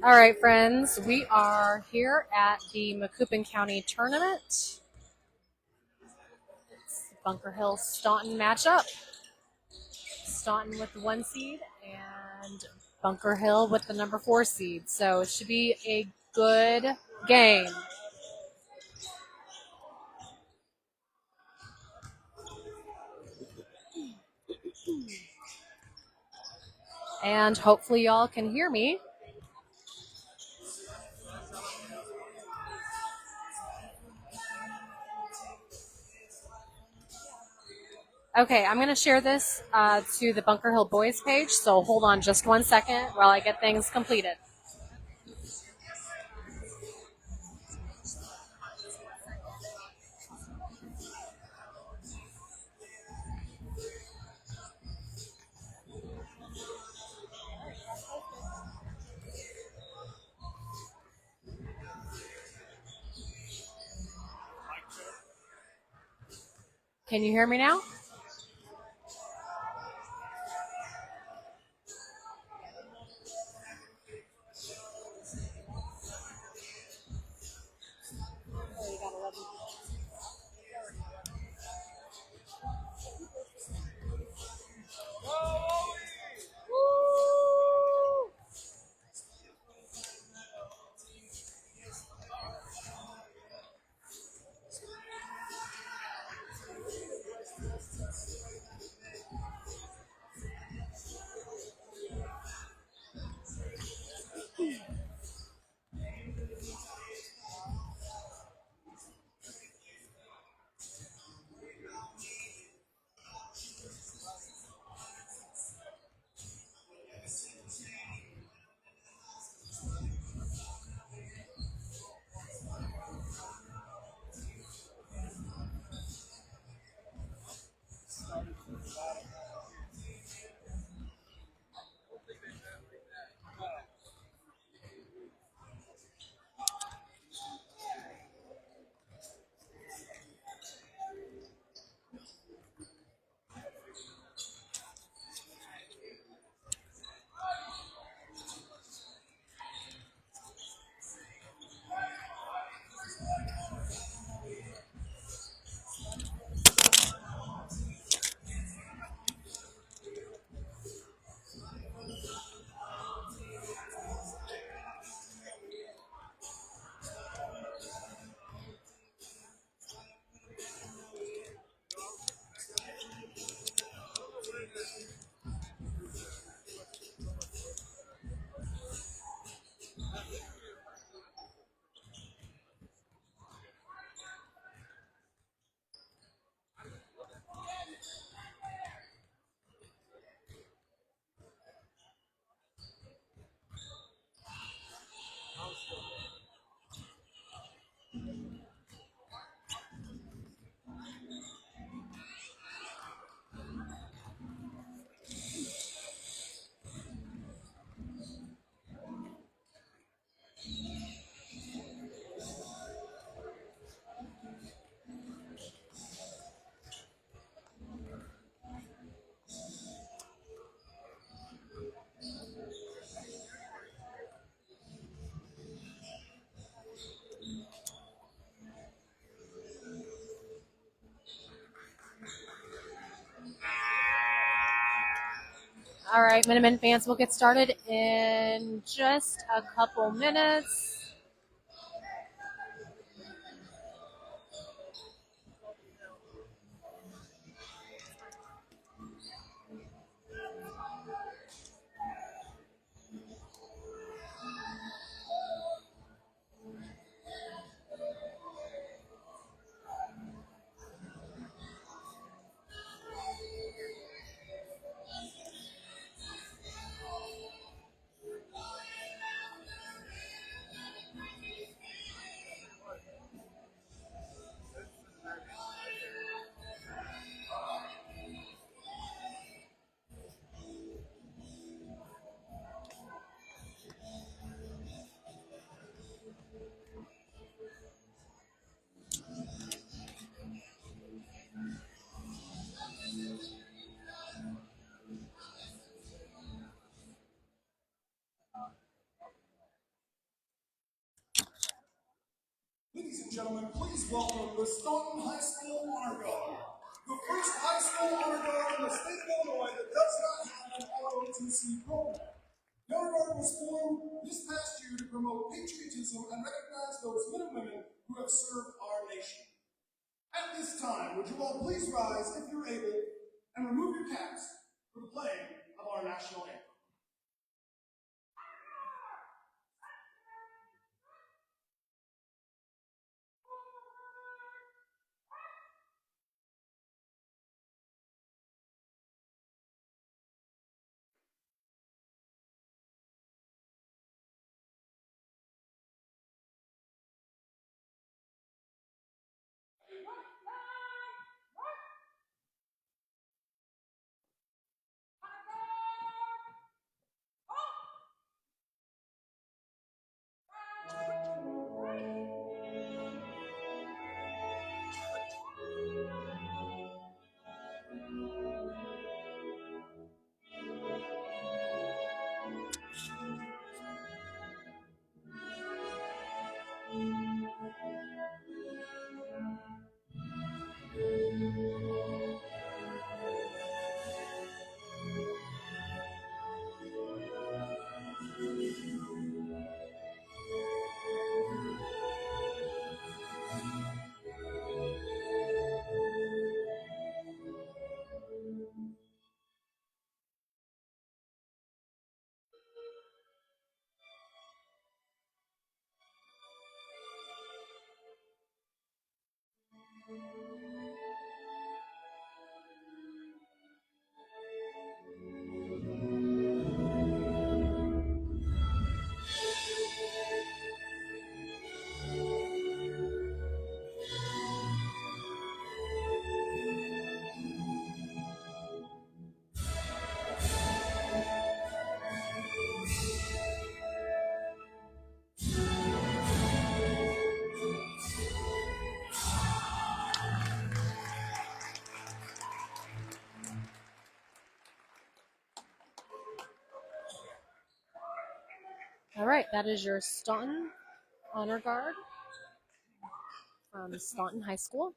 All right, friends, we are here at the Macoupin County Tournament. It's the Bunker Hill Staunton matchup. Staunton with the 1 seed and Bunker Hill with the number 4 seed. So it should be a good game. And hopefully y'all can hear me. Okay, I'm going to share this to the Bunker Hill Boys page, so hold on just 1 second while I get things completed. Can you hear me now? All right, Minutemen fans, we'll get started in just a couple minutes. Gentlemen, please welcome the Staunton High School Honor Guard. The first high school honor guard in the state of Illinois that does not have an ROTC program. The Honor Guard was formed this past year to promote patriotism and recognize those men and women who have served our nation. At this time, would you all please rise if you're able and remove your caps for the playing of our national anthem. All right, that is your Staunton Honor Guard from Staunton High School.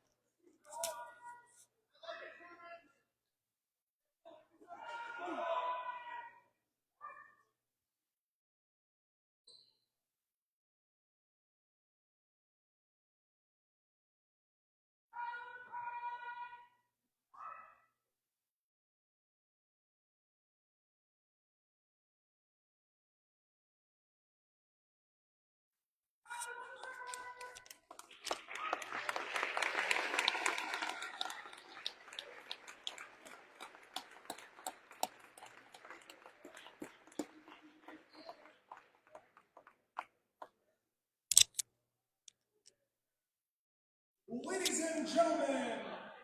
Ladies and gentlemen,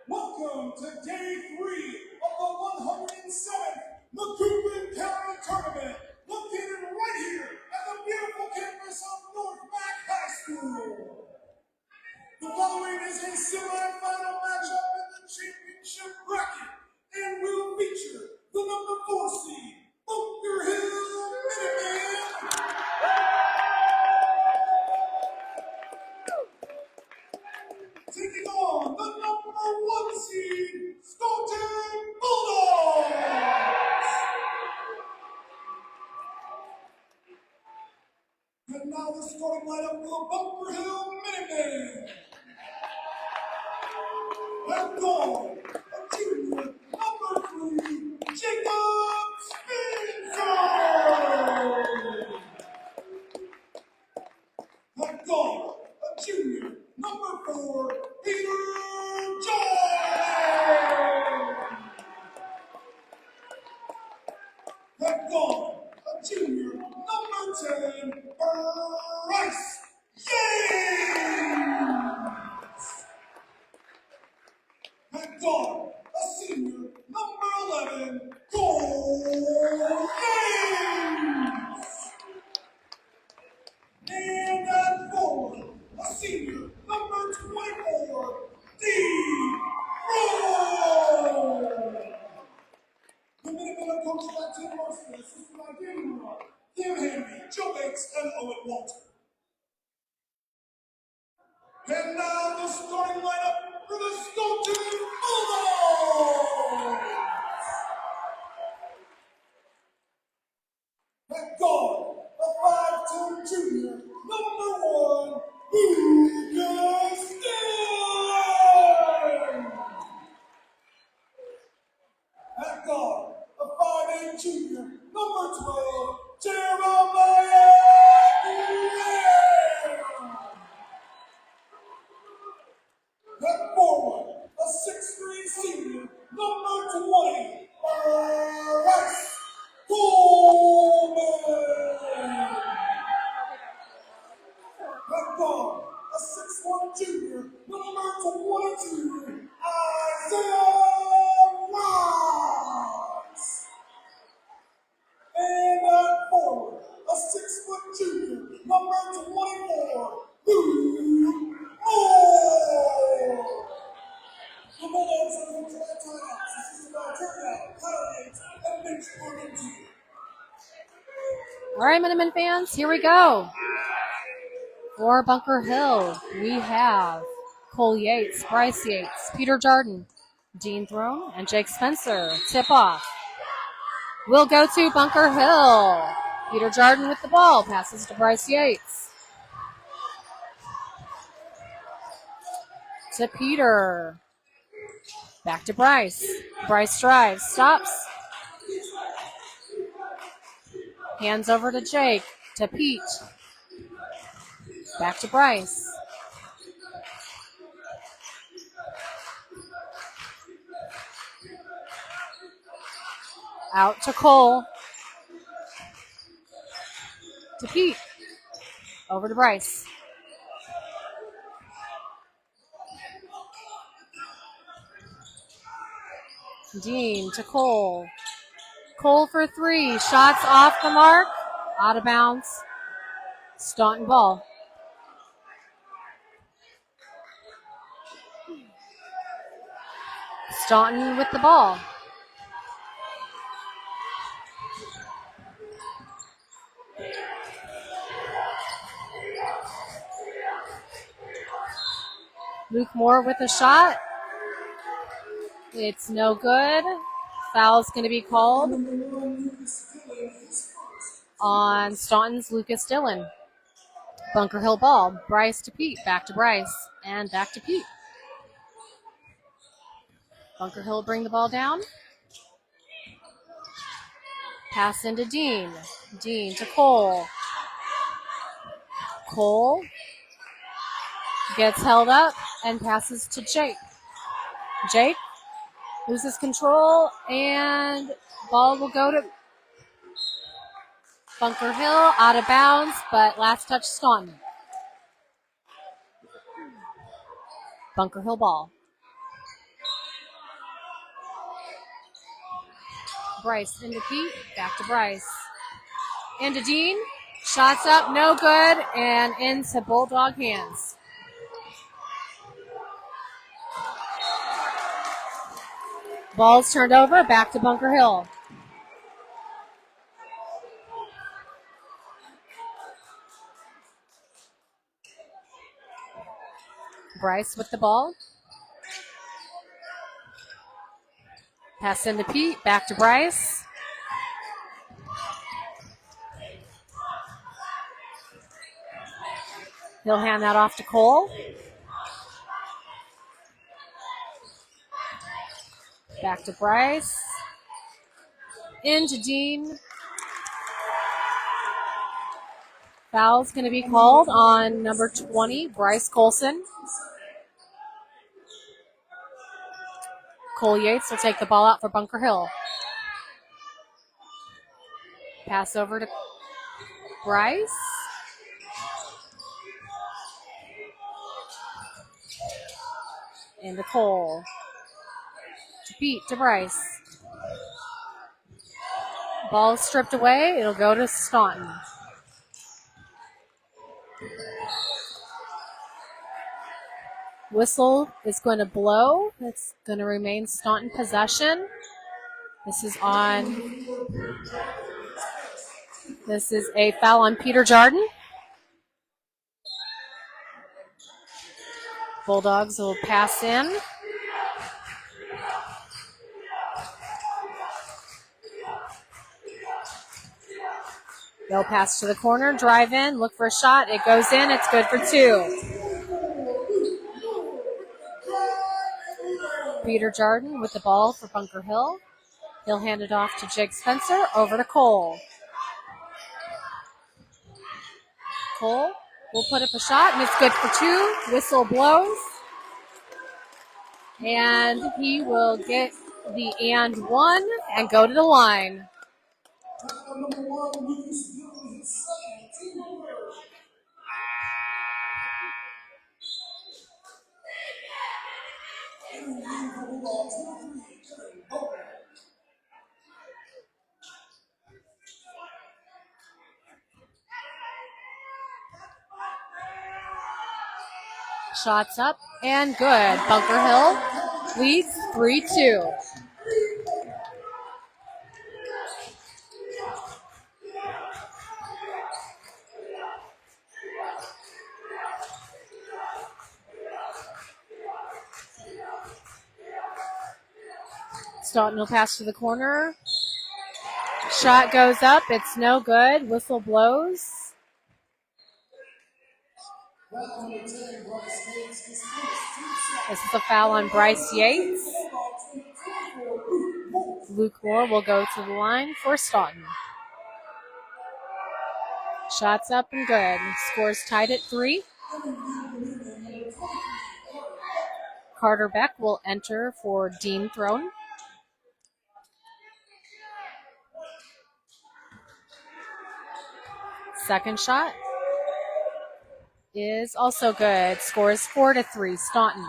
welcome to day 3 of the 107th Macoupin County Tournament, located right here at the beautiful campus of North Mac High School. The following is a semi-final matchup in the championship bracket, and will feature the number 4 seed, Bunker Hill Minutemen, taking on the number 1 seed, Staunton Bulldogs. And now the starting lineup for the Bunker Hill Minutemen. At goal, a junior, number 3, Jacob Spencer. At goal, a junior, number 4, Peter Jordan. At goal, a junior, number 10, Bryce James. At guard, a senior, number 11, Cole James. And at forward, a senior, number 24, Steve Rowe. The Minutemen are coached by Tim Mercer, assisted by Danny Rowe, Tim Henry, Joe Banks, and Owen Walter. And now the starting lineup for the Stoughton Bulldogs. At guard, a 5'2" junior, number 1, Lucas Dillon. At guard, a 5'8" junior, number 12, Jeremiah Graham. At forward, a 6'3" senior, number 20, Bryce Coleman. At guard, a 6'1" junior, number 22, Isaiah Watts. And at forward, a 6' junior, number 24, Luke Moore. The Bulldogs are going to try timeouts. This is about turnout, highlights, and bench warming team. All right, Minutemen fans, here we go. For Bunker Hill, we have Cole Yates, Bryce Yates, Peter Jardin, Dean Throne, and Jake Spencer. Tip off. We'll go to Bunker Hill. Peter Jardin with the ball, passes to Bryce Yates. To Peter. Back to Bryce. Bryce drives, stops. Hands over to Jake, to Pete. Back to Bryce. Out to Cole. To Pete. Over to Bryce. Dean to Cole. Cole for 3. Shots off the mark. Out of bounds. Staunton ball. Staunton with the ball. Luke Moore with a shot. It's no good. Foul's going to be called on Staunton's Lucas Dillon. Bunker Hill ball. Bryce to Pete. Back to Bryce. And back to Pete. Bunker Hill bring the ball down. Pass into Dean. Dean to Cole. Cole gets held up and passes to Jake. Jake loses control and ball will go to Bunker Hill, out of bounds, but last touch Staunton. Bunker Hill ball. Bryce into Pete, back to Bryce. Into Dean, shots up, no good, and into Bulldog hands. Ball's turned over, back to Bunker Hill. Bryce with the ball. Pass into Pete, back to Bryce. He'll hand that off to Cole. Back to Bryce. Into Dean. Foul's going to be called on number 20, Bryce Colson. Cole Yates will take the ball out for Bunker Hill. Pass over to Bryce. Into Cole. To Pete, to Bryce. Ball stripped away. It'll go to Staunton. Whistle is going to blow. It's going to remain Staunton possession. This is a foul on Peter Jardin. Bulldogs will pass in. They'll pass to the corner, drive in, look for a shot. It goes in. It's good for 2. Peter Jordan with the ball for Bunker Hill. He'll hand it off to Jake Spencer, over to Cole. Cole will put up a shot, and it's good for 2. Whistle blows. And he will get the and 1 and go to the line. Shots up and good. Bunker Hill leads 3-2. Staunton will pass to the corner. Shot goes up. It's no good. Whistle blows. This is a foul on Bryce Yates. Luke Moore will go to the line for Staunton. Shots up and good. Scores tied at 3. Carter Beck will enter for Dean Throne. Second shot is also good. Scores 4-3. Staunton.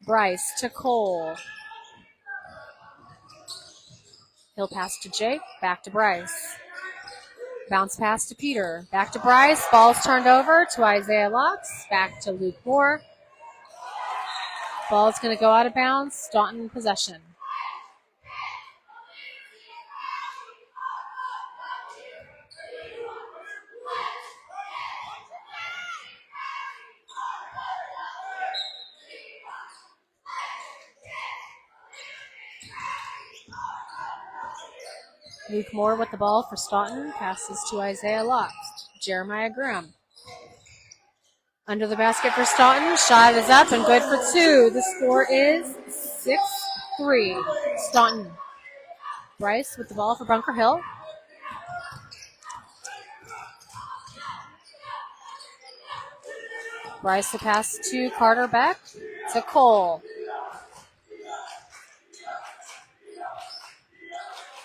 Bryce to Cole. He'll pass to Jake. Back to Bryce. Bounce pass to Peter. Back to Bryce. Ball's turned over to Isaiah Locks. Back to Luke Moore. Ball's going to go out of bounds. Staunton possession. Luke Moore with the ball for Staunton. Passes to Isaiah Locks. Jeremiah Graham. Under the basket for Staunton. Shot is up and good for 2. The score is 6-3. Staunton. Bryce with the ball for Bunker Hill. Bryce will pass to Carter Beck. To Cole.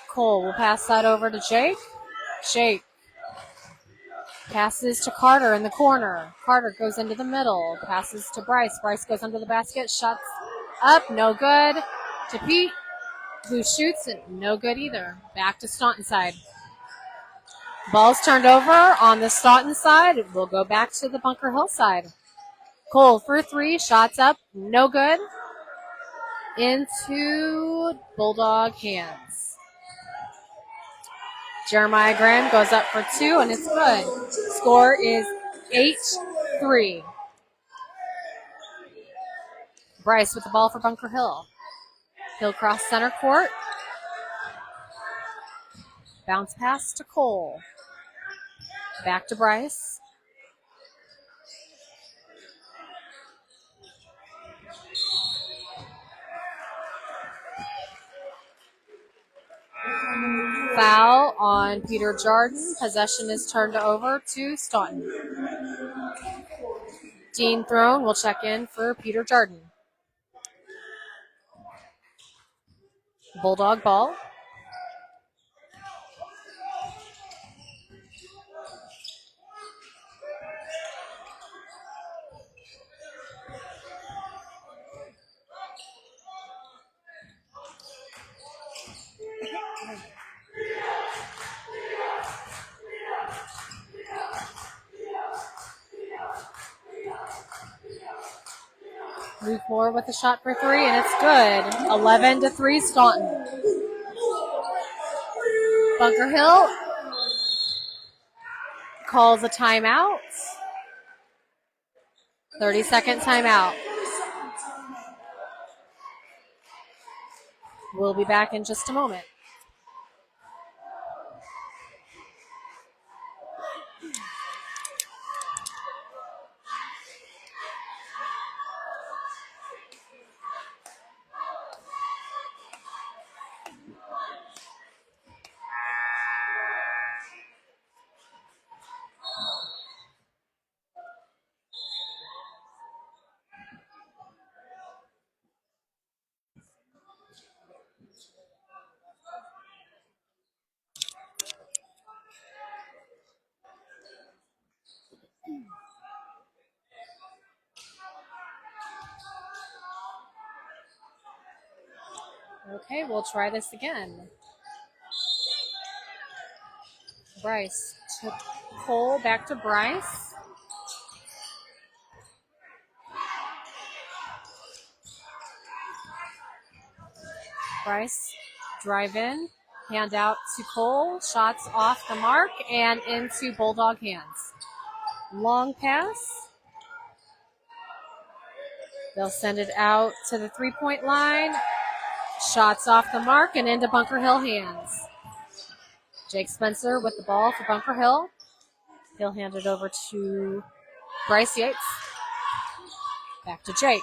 Cole will pass that over to Jake. Jake passes to Carter in the corner. Carter goes into the middle. Passes to Bryce. Bryce goes under the basket. Shots up. No good. To Pete, who shoots it. No good either. Back to Staunton side. Ball's turned over on the Staunton side. It will go back to the Bunker Hill side. Cole for 3. Shots up. No good. Into Bulldog hands. Jeremiah Graham goes up for 2, and it's good. Score is 8-3. Bryce with the ball for Bunker Hill. He'll cross center court. Bounce pass to Cole. Back to Bryce. Foul on Peter Jordan. Possession is turned over to Staunton. Dean Throne will check in for Peter Jordan. Bulldog ball. Luke Moore with a shot for 3, and it's good. 11-3 Staunton. Bunker Hill calls a timeout. 30-second timeout. We'll be back in just a moment. Okay, we'll try this again. Bryce to Cole, back to Bryce. Bryce, drive in, hand out to Cole, shots off the mark and into Bulldog hands. Long pass. They'll send it out to the three-point line. Shots off the mark and into Bunker Hill hands. Jake Spencer with the ball for Bunker Hill. He'll hand it over to Bryce Yates. Back to Jake.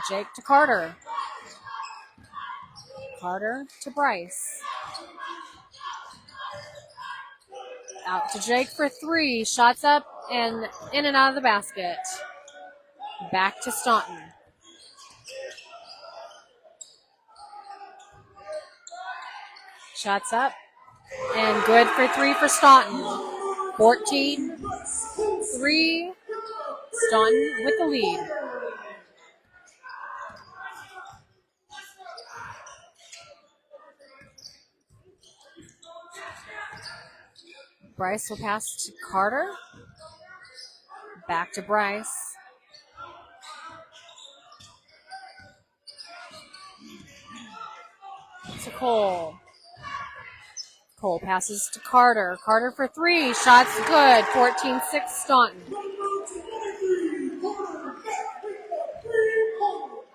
Jake to Carter. Carter to Bryce. Out to Jake for three. Shots up and in and out of the basket. Back to Staunton. Shots up and good for three for Staunton. 14-3. Staunton with the lead. Bryce will pass to Carter. Back to Bryce. To Cole. Cole passes to Carter. Carter for three. Shots good. 14-6 Staunton.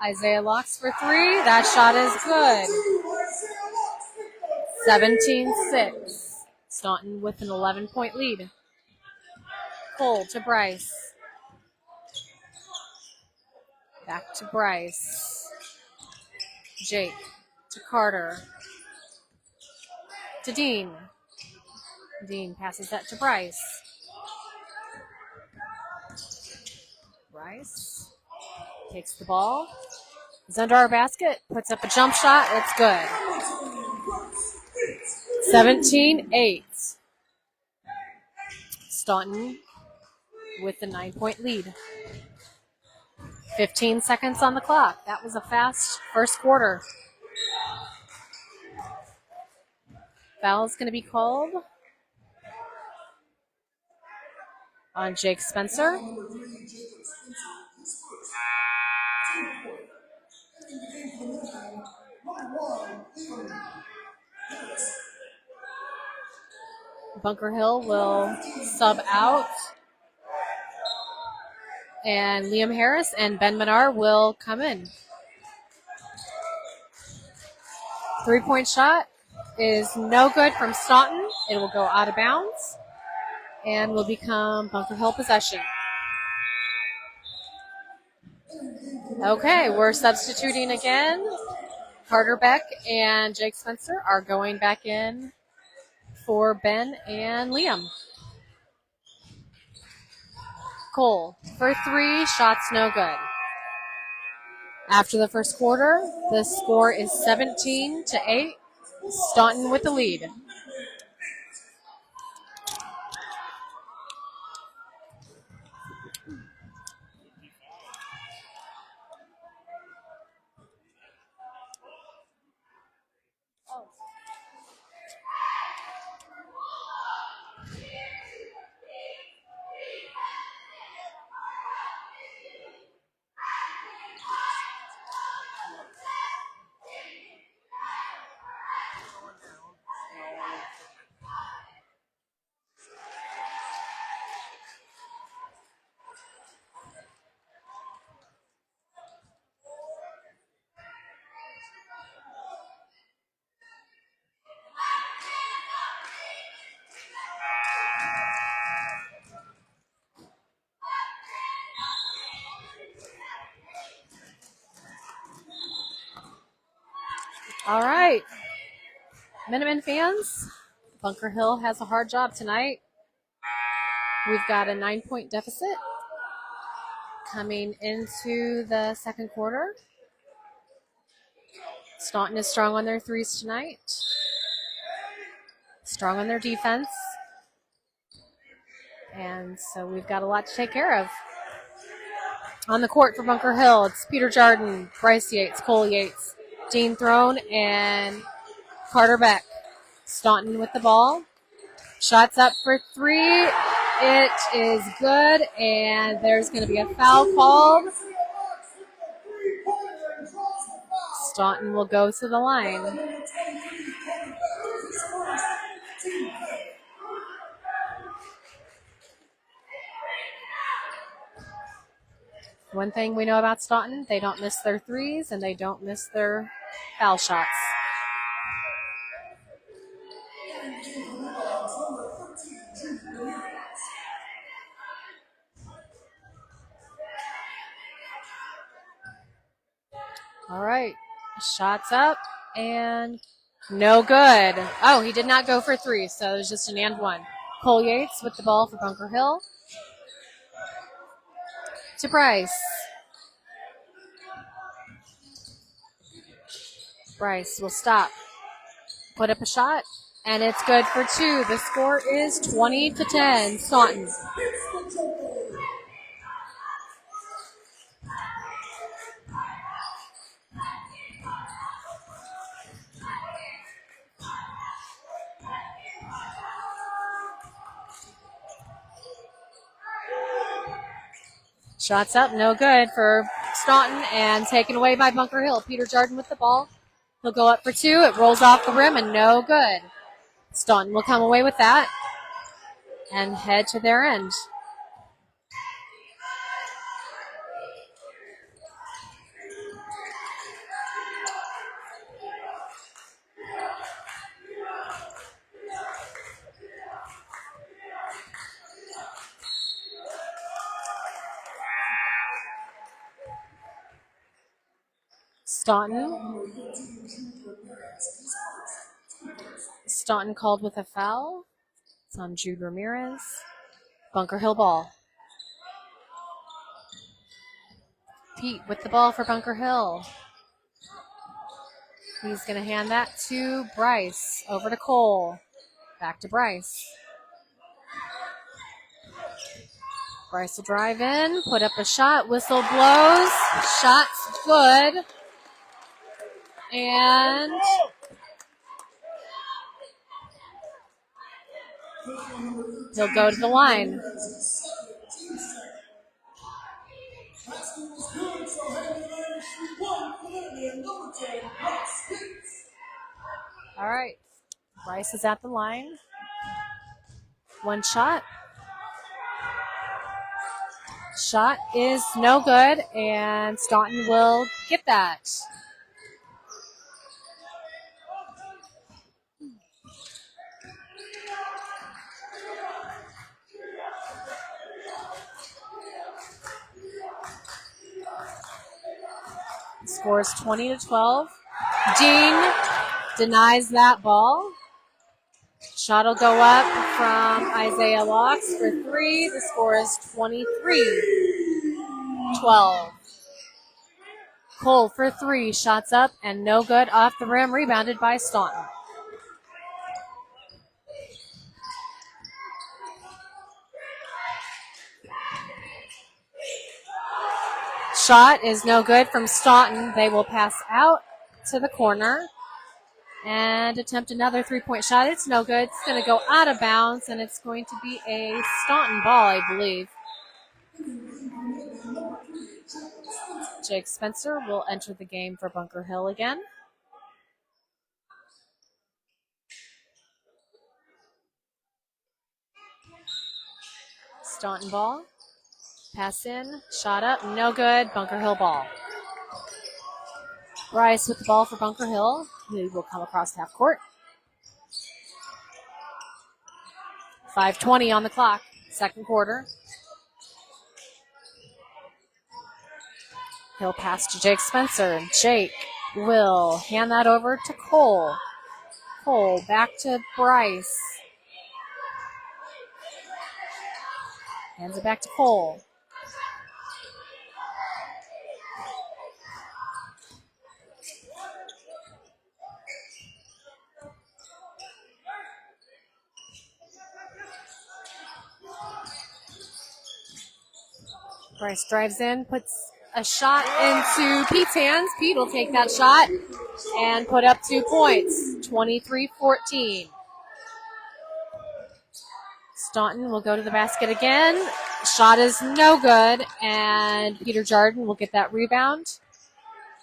Isaiah Locks for three. That shot is good. 17-6. Staunton with an 11-point lead. Cole to Bryce. Back to Bryce. Jake to Carter. To Dean. Dean passes that to Bryce. Bryce takes the ball. He's under our basket. Puts up a jump shot. It's good. 17-8. Staunton with the 9-point lead. 15 seconds on the clock. That was a fast first quarter. Foul is going to be called on Jake Spencer. Bunker Hill will sub out. And Liam Harris and Ben Menard will come in. 3-point shot is no good from Staunton. It will go out of bounds and will become Bunker Hill possession. Okay, we're substituting again. Carter Beck and Jake Spencer are going back in for Ben and Liam. Cole for three, shots no good. After the first quarter, the score is 17-8. Staunton with the lead. All right. Minutemen fans, Bunker Hill has a hard job tonight. We've got a 9-point deficit coming into the second quarter. Staunton is strong on their threes tonight. Strong on their defense. And so we've got a lot to take care of. On the court for Bunker Hill, it's Peter Jardin, Bryce Yates, Cole Yates, Dean Throne, and Carter Beck. Staunton with the ball. Shots up for three. It is good, and there's going to be a foul called. Staunton will go to the line. One thing we know about Staunton, they don't miss their threes, and they don't miss their foul shots. All right, shots up and no good. Oh, he did not go for three, so it was just an and one. Cole Yates with the ball for Bunker Hill. To Bryce. Bryce will stop. Put up a shot, and it's good for two. The score is 20-10, Staunton. Shots up, no good for Staunton, and taken away by Bunker Hill. Peter Jardin with the ball. He'll go up for two. It rolls off the rim, and no good. Staunton will come away with that and head to their end. Staunton called with a foul. It's on Jude Ramirez. Bunker Hill ball. Pete with the ball for Bunker Hill. He's going to hand that to Bryce. Over to Cole. Back to Bryce. Bryce will drive in, put up a shot. Whistle blows. Shot's good. And he'll go to the line. All right. Bryce is at the line. One shot. Shot is no good, and Staunton will get that. Scores 20-12. Dean denies that ball. Shot will go up from Isaiah Locks for three. The score is 23-12. Cole for three. Shots up and no good off the rim. Rebounded by Staunton. Shot is no good from Staunton. They will pass out to the corner and attempt another three-point shot. It's no good. It's going to go out of bounds, and it's going to be a Staunton ball, I believe. Jake Spencer will enter the game for Bunker Hill again. Staunton ball. Pass in, shot up, no good. Bunker Hill ball. Bryce with the ball for Bunker Hill, who will come across half court. 5:20 on the clock, second quarter. He'll pass to Jake Spencer. Jake will hand that over to Cole. Cole back to Bryce. Hands it back to Cole. Bryce drives in, puts a shot into Pete's hands. Pete will take that shot and put up 2 points, 23-14. Staunton will go to the basket again. Shot is no good, and Peter Jardin will get that rebound.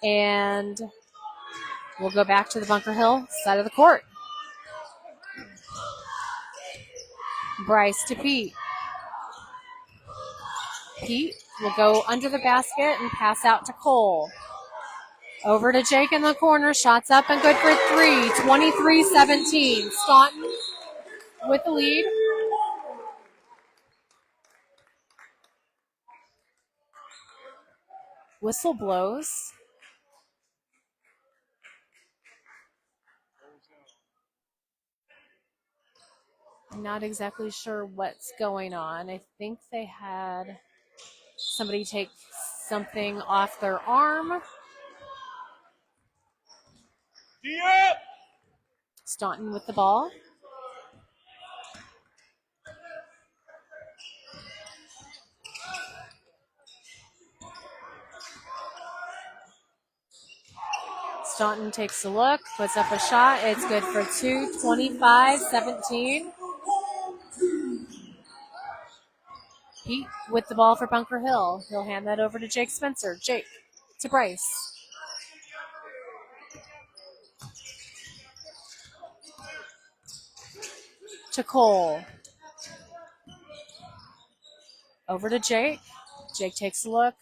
And we'll go back to the Bunker Hill side of the court. Bryce to Pete. Pete will go under the basket and pass out to Cole. Over to Jake in the corner. Shots up and good for 3. 23-17. Staunton with the lead. Whistle blows. I'm not exactly sure what's going on. I think they had somebody take something off their arm. Yep. Staunton with the ball. Staunton takes a look, puts up a shot. It's good for 2, 25-17. Pete with the ball for Bunker Hill. He'll hand that over to Jake Spencer. Jake to Bryce. To Cole. Over to Jake. Jake takes a look,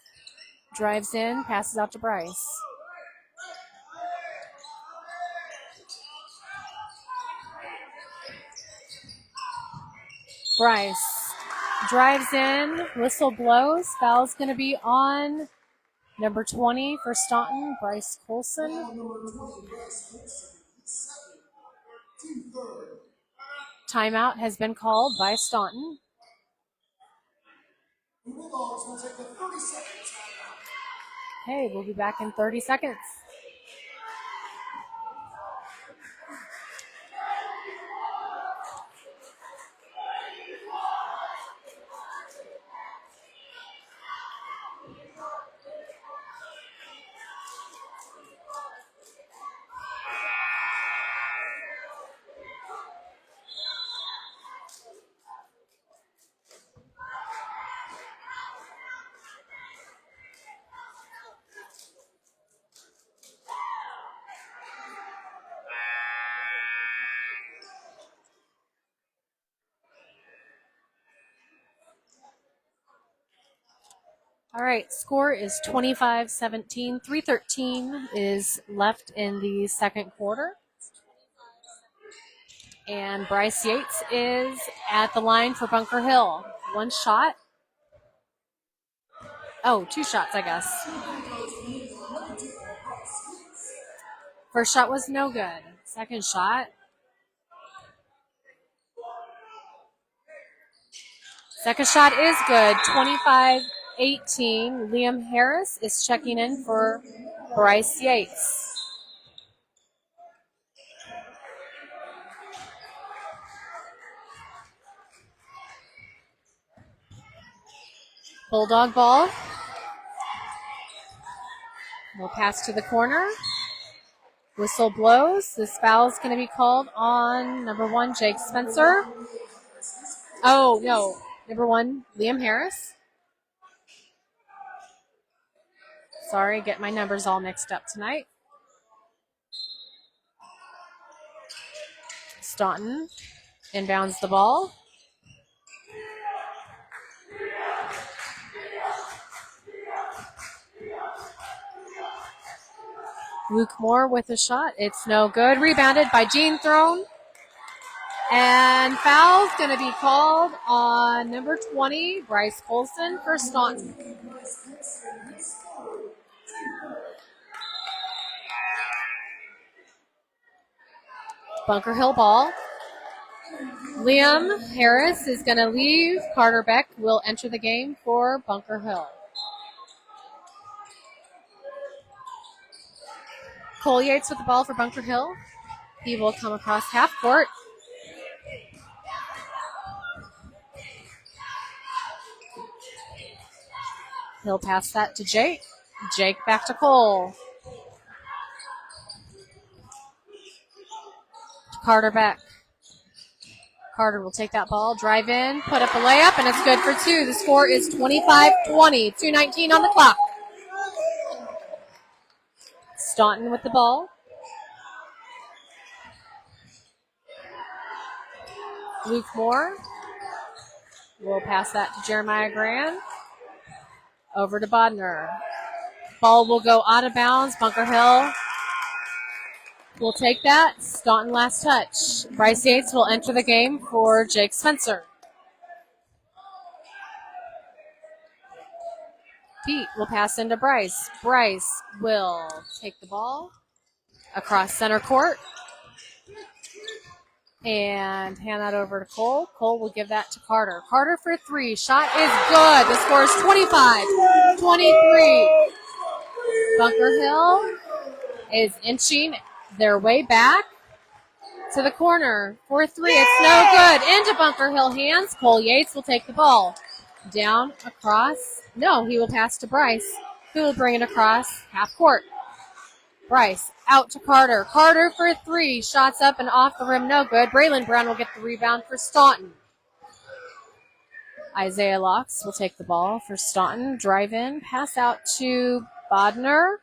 drives in, passes out to Bryce. Bryce drives in, whistle blows. Foul's going to be on number 20 for Staunton, Bryce Colson. Timeout has been called by Staunton. Okay, we'll be back in 30 seconds. All right, score is 25-17. 3:13 is left in the second quarter. And Bryce Yates is at the line for Bunker Hill. 1 shot. Oh, 2 shots, I guess. First shot was no good. Second shot. Second shot is good. 25-18. Liam Harris is checking in for Bryce Yates. Bulldog ball. We'll pass to the corner. Whistle blows. This foul is going to be called on number 1, Jake Spencer. Oh, no. Number 1, Liam Harris. Sorry, get my numbers all mixed up tonight. Staunton inbounds the ball. Luke Moore with a shot. It's no good. Rebounded by Gene Throne. And foul's going to be called on number 20, Bryce Colson for Staunton. Bunker Hill ball. Liam Harris is going to leave. Carter Beck will enter the game for Bunker Hill. Cole Yates with the ball for Bunker Hill. He will come across half court. He'll pass that to Jake. Jake back to Cole. Carter back. Carter will take that ball, drive in, put up a layup, and it's good for two. The score is 25-20, 2:19 on the clock. Staunton with the ball. Luke Moore will pass that to Jeremiah Graham. Over to Bodner. Ball will go out of bounds. Bunker Hill will take that. Staunton last touch. Bryce Yates will enter the game for Jake Spencer. Pete will pass into Bryce. Bryce will take the ball across center court and hand that over to Cole. Cole will give that to Carter. Carter for three. Shot is good. The score is 25-23. Bunker Hill is inching their way back to the corner for three. It's no good. Into Bunker Hill hands. Cole Yates will take the ball. Down across. No, he will pass to Bryce, who will bring it across half court. Bryce out to Carter. Carter for three. Shots up and off the rim. No good. Braylon Brown will get the rebound for Staunton. Isaiah Locks will take the ball for Staunton. Drive in. Pass out to Bodner.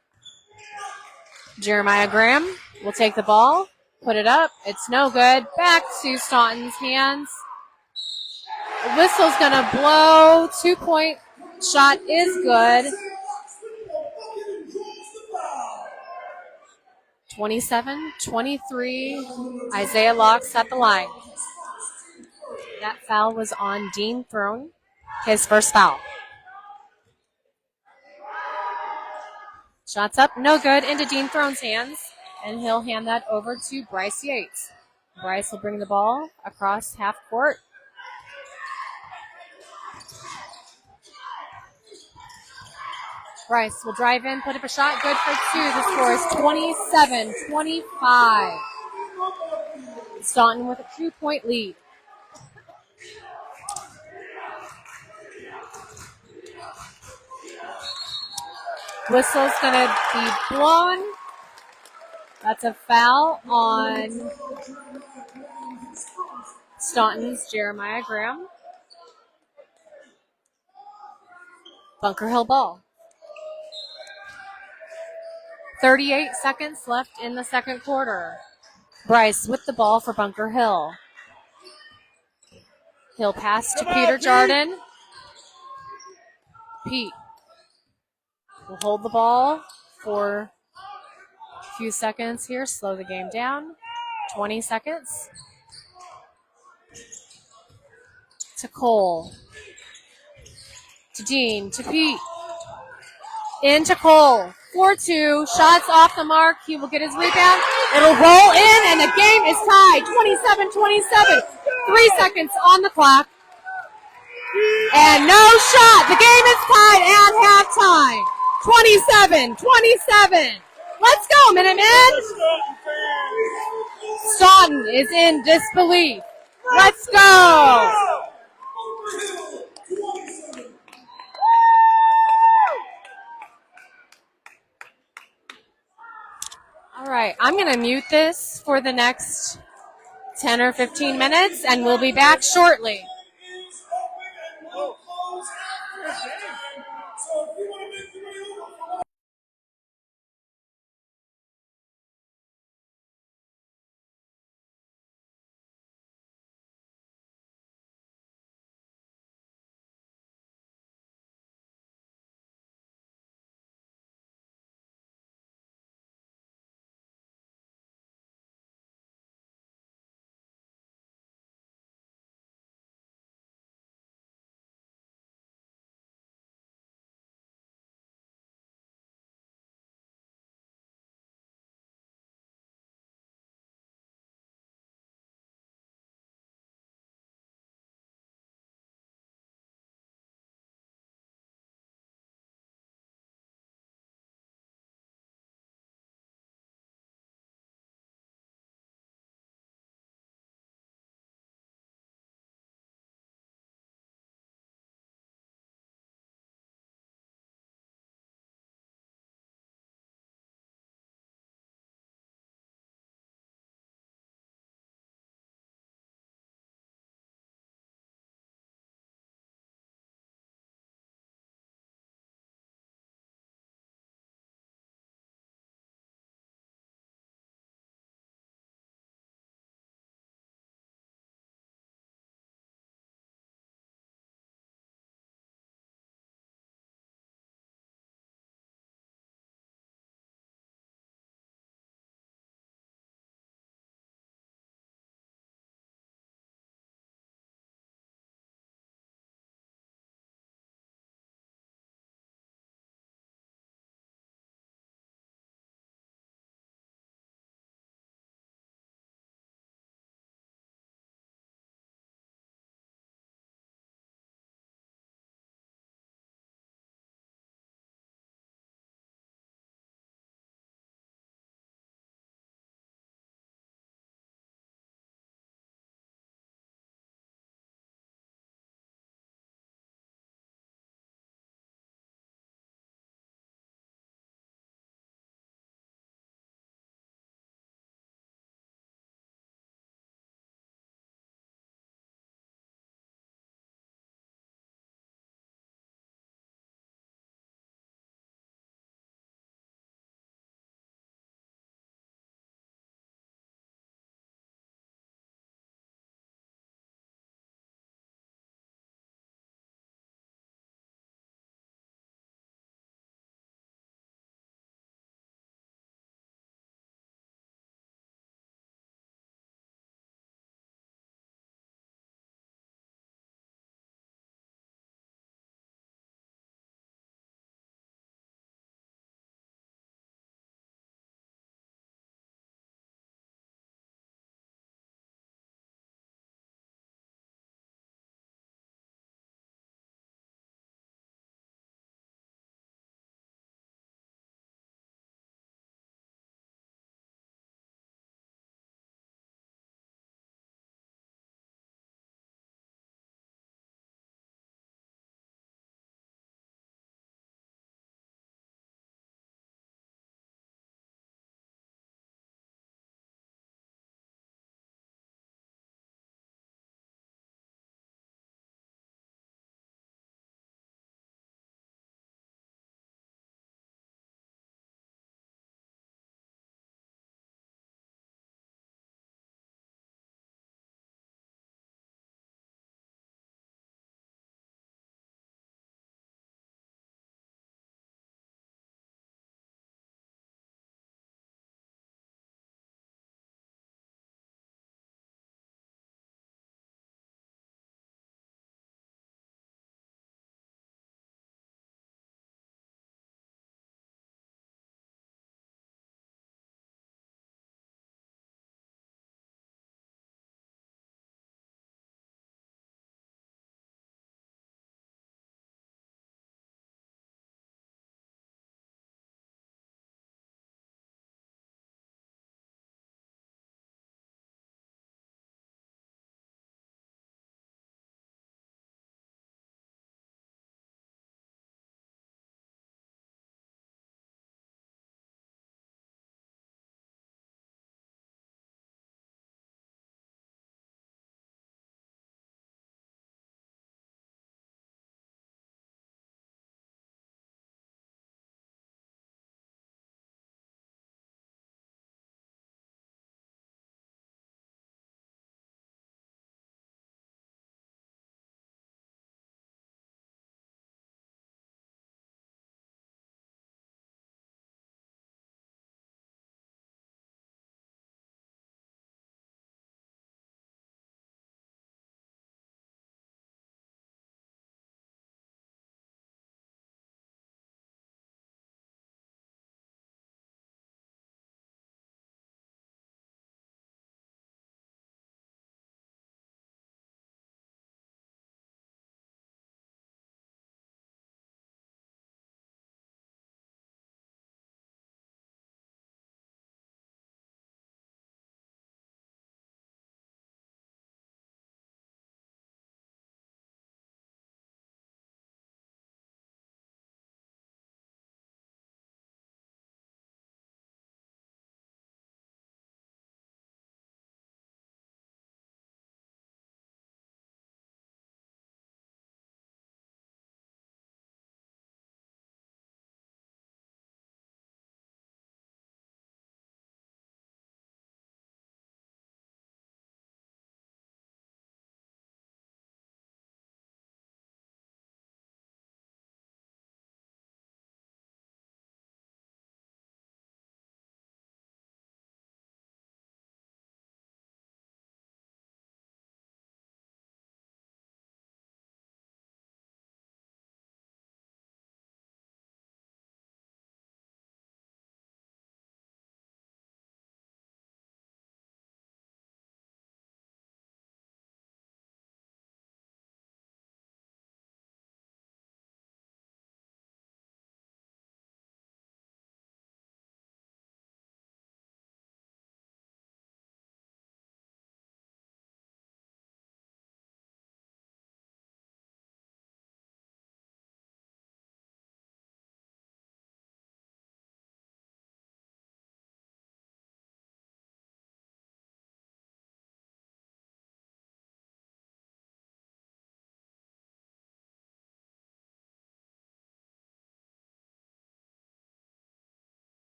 Jeremiah Graham will take the ball. Put it up. It's no good. Back to Staunton's hands. The whistle's going to blow. 2-point shot is good. 27-23. Isaiah Locks at the line. That foul was on Dean Throne. His first foul. Shots up. No good. Into Dean Throne's hands. And he'll hand that over to Bryce Yates. Bryce will bring the ball across half court. Bryce will drive in, put up a shot, good for two. The score is 27-25. Staunton with a 2-point lead. Whistle's going to be blown. That's a foul on Staunton's Jeremiah Graham. Bunker Hill ball. 38 seconds left in the second quarter. Bryce with the ball for Bunker Hill. He'll pass to Peter Jardin. Pete will hold the ball for a few seconds here. Slow the game down. 20 seconds. To Cole. To Dean. To Pete. Into Cole. 4-2. Shots off the mark. He will get his rebound. It'll roll in, and the game is tied. 27-27. 3 seconds on the clock. And no shot. The game is tied at halftime. 27-27. Let's go, Minutemen. Staunton is in disbelief. Let's go. All right, I'm going to mute this for the next 10 or 15 minutes, and we'll be back shortly.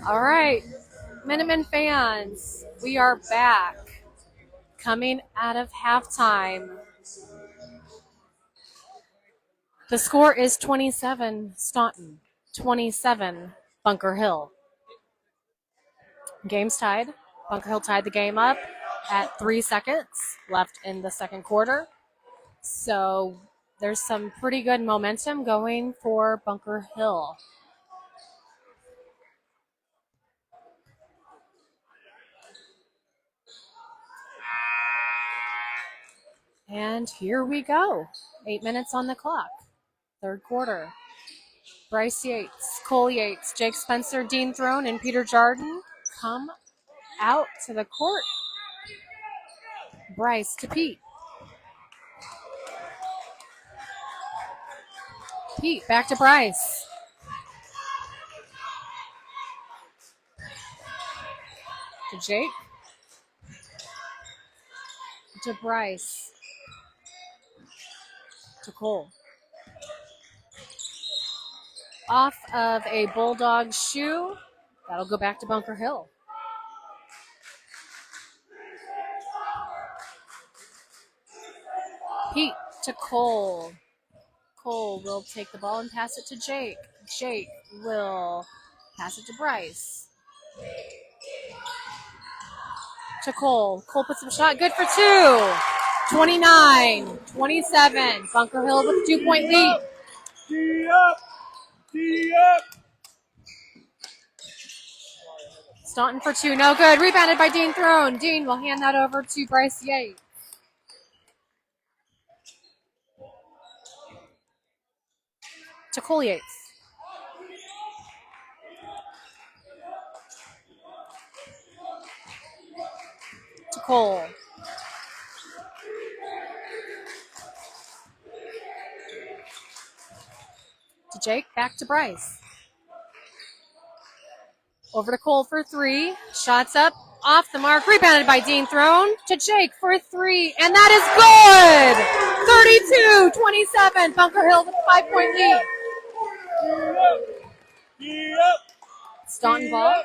All right, Minutemen fans, we are back. Coming out of halftime. The score is 27 Staunton, 27 Bunker Hill. Game's tied. Bunker Hill tied the game up at 3 seconds left in the second quarter. So there's some pretty good momentum going for Bunker Hill. And here we go. 8 minutes on the clock. Third quarter. Bryce Yates, Cole Yates, Jake Spencer, Dean Throne, and Peter Jardin come out to the court. Bryce to Pete. Pete back to Bryce. To Jake. To Bryce. To Cole. Off of a Bulldog shoe. That'll go back to Bunker Hill. Pete to Cole. Cole will take the ball and pass it to Jake. Jake will pass it to Bryce. To Cole. Cole puts up a shot. Good for two. 29-27. Bunker Hill with a 2-point lead. D up! D up! Staunton for two. No good. Rebounded by Dean Throne. Dean will hand that over to Bryce Yates. To Cole Yates. To Cole. To Jake. Back to Bryce. Over to Cole for three. Shots up. Off the mark. Rebounded by Dean Throne. To Jake for three. And that is good! 32-27. Bunker Hill with a 5-point lead. Staunton ball.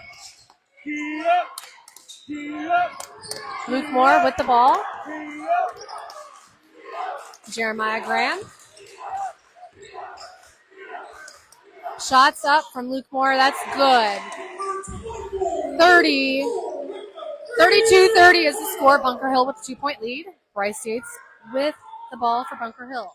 Luke Moore with the ball. Jeremiah Graham. Shots up from Luke Moore. That's good. 32-30 is the score. Bunker Hill with a 2-point lead. Bryce Yates with the ball for Bunker Hill.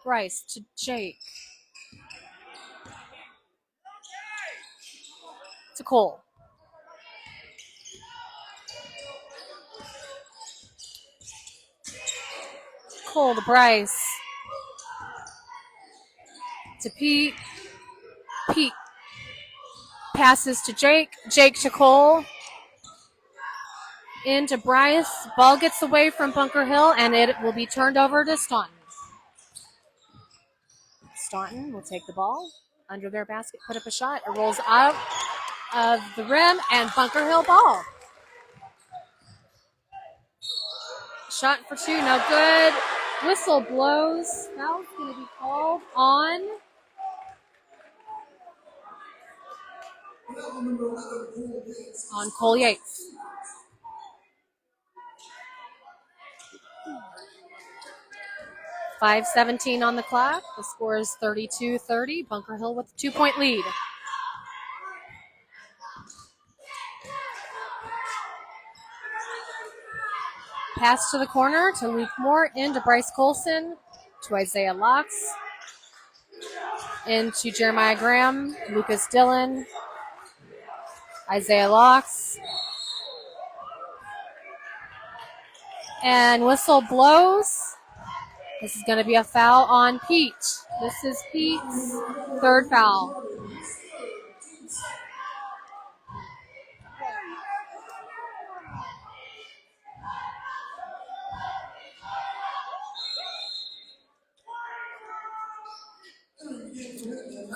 Bryce to Jake. To Cole. Cole to Bryce. To Pete. Pete passes to Jake. Jake to Cole. Into Bryce. Ball gets away from Bunker Hill, and it will be turned over to Staunton. Staunton will take the ball under their basket, put up a shot. It rolls out of the rim, and Bunker Hill ball. Shot for two, no good. Whistle blows. Foul's going to be called on Cole Yates. .5:17 on the clock. The score is 32-30. Bunker Hill with a 2-point lead. Pass to the corner to Luke Moore, into Bryce Colson, to Isaiah Locks, into Jeremiah Graham, Lucas Dillon, Isaiah Locks. And whistle blows. This is going to be a foul on Pete. This is Pete's third foul.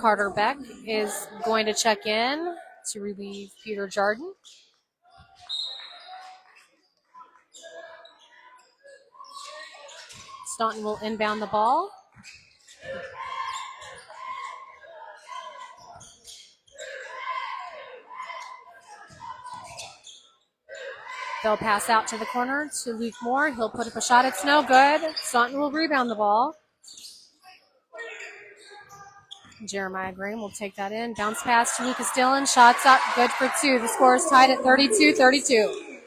Carter Beck is going to check in to relieve Peter Jardin. Staunton will inbound the ball. They'll pass out to the corner to Luke Moore. He'll put up a shot. It's no good. Staunton will rebound the ball. Jeremiah Graham will take that in. Bounce pass to Lucas Dillon. Shots up. Good for two. The score is tied at 32-32.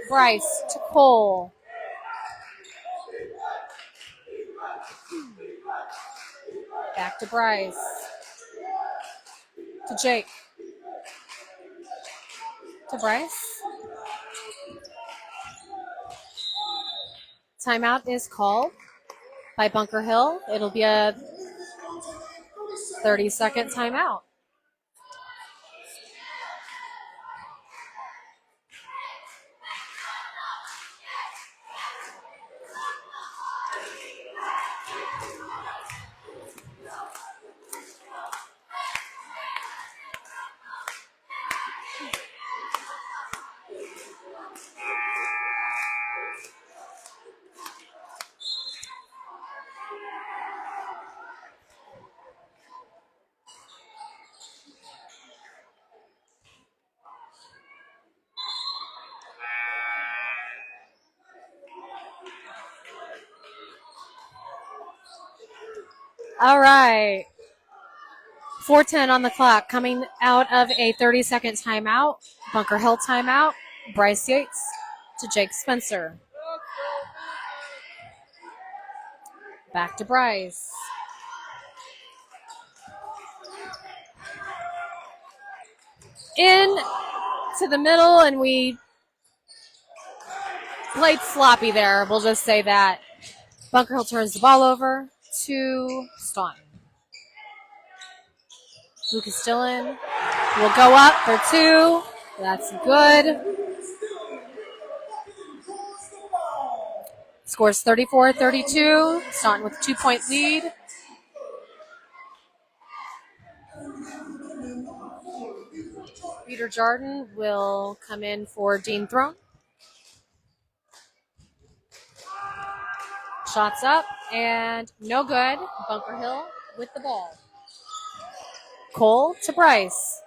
Bryce to Cole. Back to Bryce. To Jake. To Bryce. Timeout is called by Bunker Hill. It'll be a 30-second timeout. All right. 4:10 on the clock. Coming out of a 30-second timeout. Bunker Hill timeout. Bryce Yates to Jake Spencer. Back to Bryce. In to the middle, and we played sloppy there. We'll just say that. Bunker Hill turns the ball over to Staunton. Lucas Dillon will go up for two. That's good. Scores 34-32. Staunton with a 2-point lead. Peter Jordan will come in for Dean Throne. Shots up and no good. Bunker Hill with the ball. Cole to Bryce.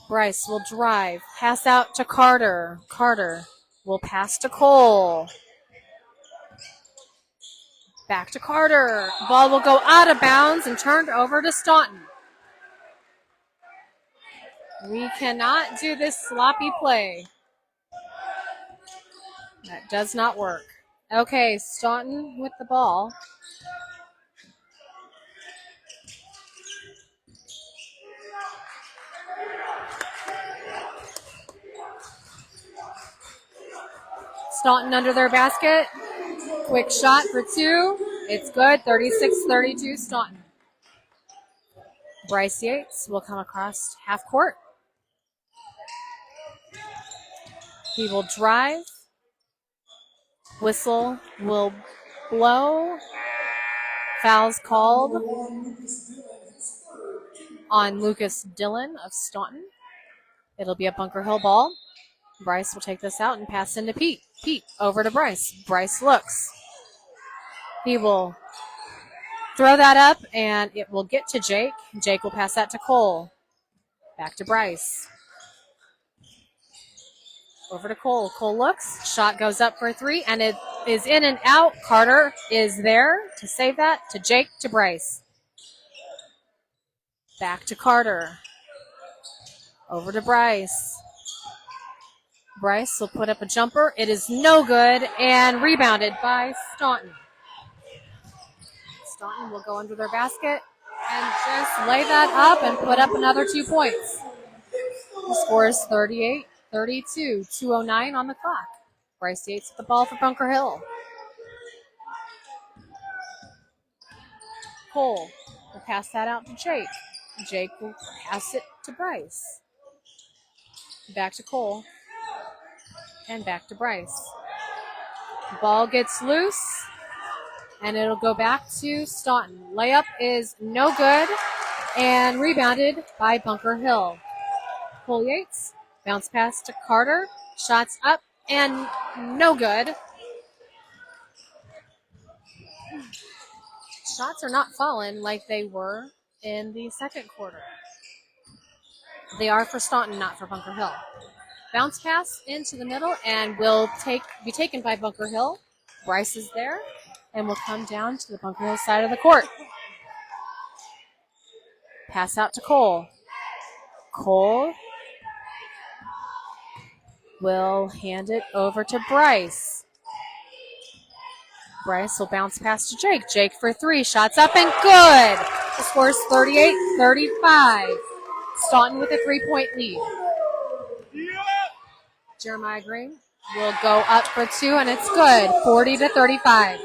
Bryce will drive. Pass out to Carter. Carter will pass to Cole. Back to Carter. Ball will go out of bounds and turned over to Staunton. We cannot do this sloppy play. That does not work. Okay, Staunton with the ball. Staunton under their basket. Quick shot for two. It's good. 36-32 Staunton. Bryce Yates will come across half court. He will drive. Whistle will blow. Fouls called on Lucas Dillon of Staunton. It'll be a Bunker Hill ball. Bryce will take this out and pass into Pete. Pete over to Bryce. Bryce looks. He will throw that up, and it will get to Jake. Jake will pass that to Cole. Back to Bryce. Over to Cole. Cole looks. Shot goes up for three, and it is in and out. Carter is there to save that. To Jake, to Bryce. Back to Carter. Over to Bryce. Bryce will put up a jumper. It is no good, and rebounded by Staunton. Staunton will go under their basket and just lay that up and put up another 2 points. The score is 38-32, 2:09 on the clock. Bryce Yates with the ball for Bunker Hill. Cole will pass that out to Jake. Jake will pass it to Bryce. Back to Cole. And back to Bryce. The ball gets loose, and it'll go back to Staunton. Layup is no good. and rebounded by Bunker Hill. Cole Yates, bounce pass to Carter, shots up and no good. Shots are not falling like they were in the second quarter. They are for Staunton, not for Bunker Hill. Bounce pass into the middle and will be taken by Bunker Hill. Bryce is there and will come down to the Bunker Hill side of the court. Pass out to Cole. Cole will hand it over to Bryce. Bryce will bounce pass to Jake. Jake for three. Shots up and good. The score is 38-35. Staunton with a 3-point lead. Jeremiah Green will go up for two, and it's good. 40-35.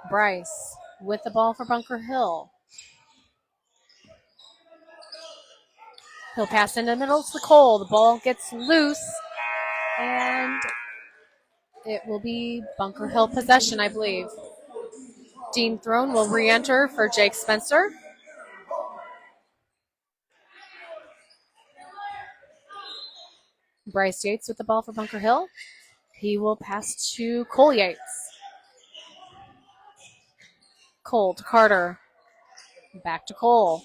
Bryce with the ball for Bunker Hill. He'll pass into the middle to Cole. The ball gets loose, and it will be Bunker Hill possession, I believe. Dean Throne will re-enter for Jake Spencer. Bryce Yates with the ball for Bunker Hill. He will pass to Cole Yates. Cole to Carter. Back to Cole.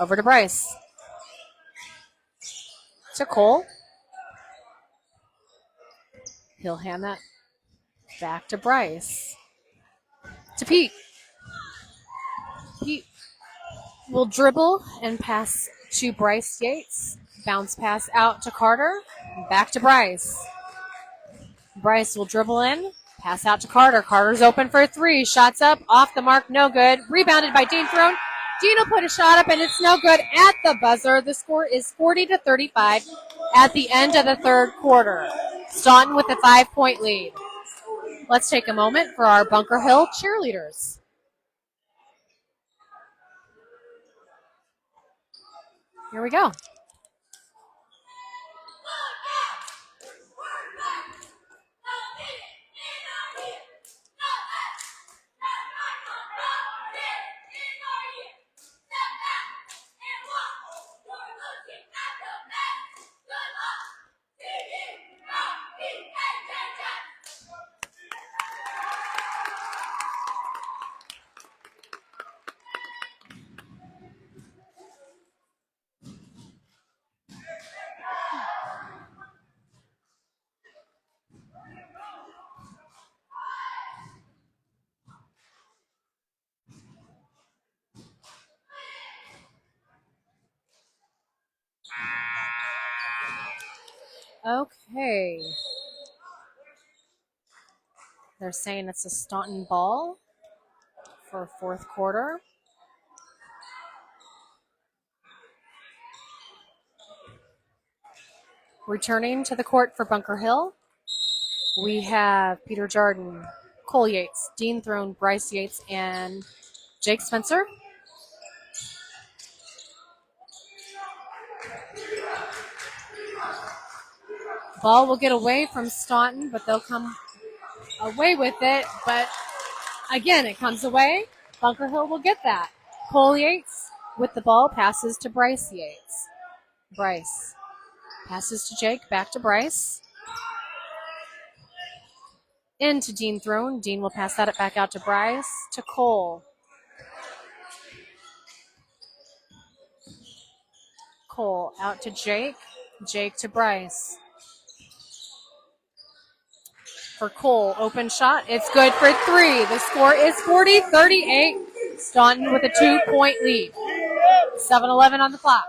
Over to Bryce. To Cole. He'll hand that back to Bryce. To Pete. Pete will dribble and pass to Bryce Yates. Bounce pass out to Carter. Back to Bryce. Bryce will dribble in. Pass out to Carter. Carter's open for three. Shots up. Off the mark. No good. Rebounded by Dean Throne. Dean will put a shot up, and it's no good at the buzzer. The score is 40-35 at the end of the third quarter. Staunton with a 5-point lead. Let's take a moment for our Bunker Hill cheerleaders. Here we go. Okay. They're saying it's a Staunton ball for fourth quarter. Returning to the court for Bunker Hill, we have Peter Jordan, Cole Yates, Dean Throne, Bryce Yates, and Jake Spencer. Ball will get away from Staunton, but they'll come away with it. But again, it comes away. Bunker Hill will get that. Cole Yates with the ball passes to Bryce Yates. Bryce passes to Jake, back to Bryce. Into Dean Throne. Dean will pass that back out to Bryce, to Cole. Cole out to Jake. Jake to Bryce. For Cole, open shot. It's good for three. The score is 40-38. Staunton with a 2-point lead. 7-11 on the clock.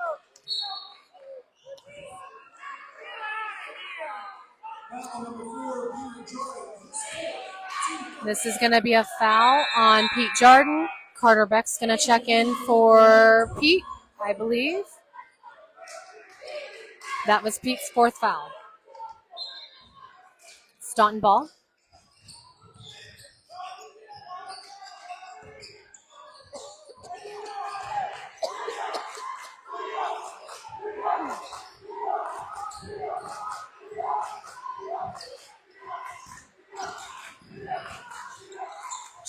This is going to be a foul on Pete Jordan. Carter Beck's going to check in for Pete, I believe. That was Pete's fourth foul. Staunton ball.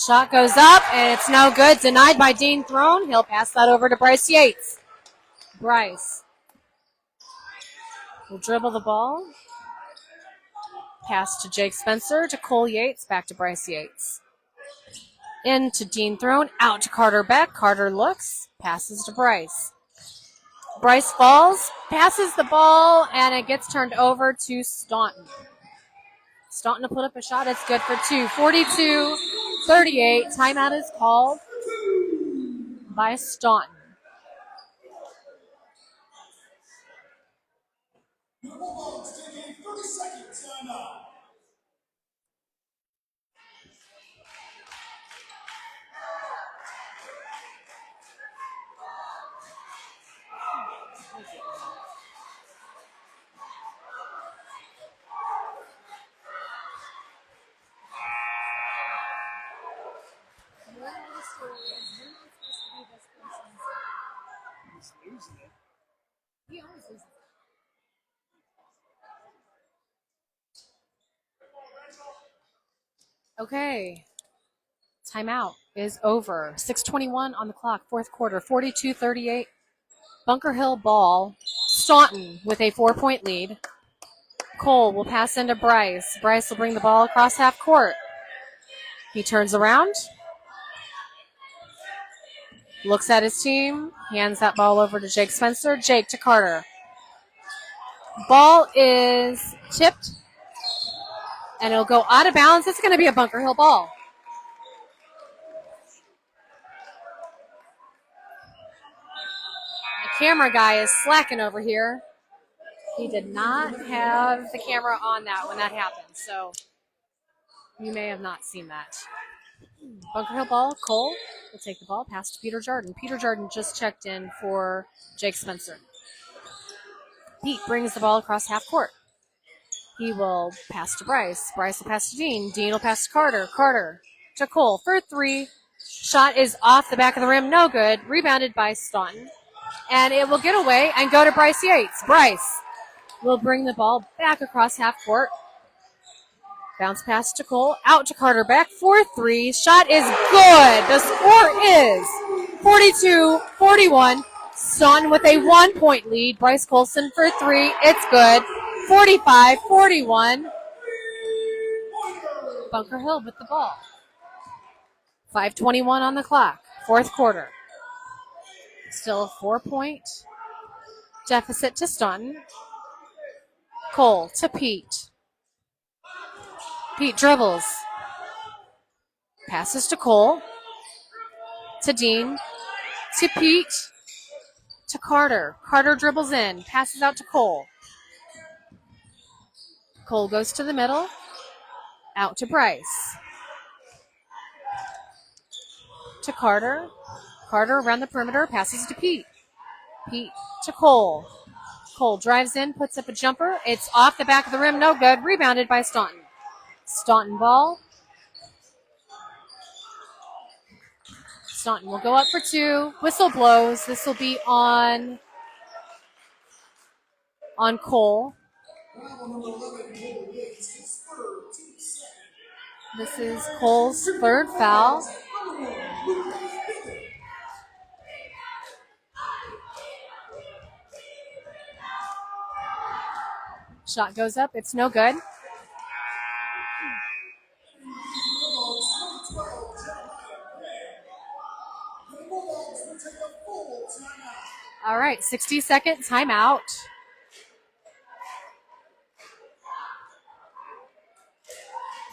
Shot goes up, and it's no good. Denied by Dean Throne. He'll pass that over to Bryce Yates. Bryce will dribble the ball. Pass to Jake Spencer, to Cole Yates, back to Bryce Yates. In to Dean Throne, out to Carter Beck. Carter looks, passes to Bryce. Bryce falls, passes the ball, and it gets turned over to Staunton. Staunton to put up a shot. It's good for two. 42-38. Timeout is called by Staunton. The Bulldogs taking 30 seconds timeout. Okay. Timeout is over. 6:21 on the clock, fourth quarter, 42-38. Bunker Hill ball. Staunton with a 4-point lead. Cole will pass into Bryce. Bryce will bring the ball across half court. He turns around, looks at his team, hands that ball over to Jake Spencer. Jake to Carter. Ball is tipped, and it'll go out of bounds. It's going to be a Bunker Hill ball. The camera guy is slacking over here. He did not have the camera on that when that happened, so you may have not seen that. Bunker Hill ball. Cole will take the ball, pass to Peter Jordan. Peter Jordan just checked in for Jake Spencer. Pete brings the ball across half court. He will pass to Bryce. Bryce will pass to Dean. Dean will pass to Carter. Carter to Cole for three. Shot is off the back of the rim. No good. Rebounded by Staunton. And it will get away and go to Bryce Yates. Bryce will bring the ball back across half court. Bounce pass to Cole. Out to Carter Beck for three. Shot is good. The score is 42-41. Staunton with a 1-point lead. Bryce Colson for three. It's good. 45-41. Bunker Hill with the ball. 5:21 on the clock. Fourth quarter. Still a 4-point deficit to Staunton. Cole to Pete. Pete dribbles. Passes to Cole. To Dean. To Pete. To Carter. Carter dribbles in. Passes out to Cole. Cole goes to the middle. Out to Bryce. To Carter. Carter around the perimeter. Passes to Pete. Pete to Cole. Cole drives in. Puts up a jumper. It's off the back of the rim. No good. Rebounded by Staunton. Staunton ball. Staunton will go up for two. Whistle blows. This will be on Cole. This is Cole's third foul. Shot goes up. It's no good. All right, 60-second timeout.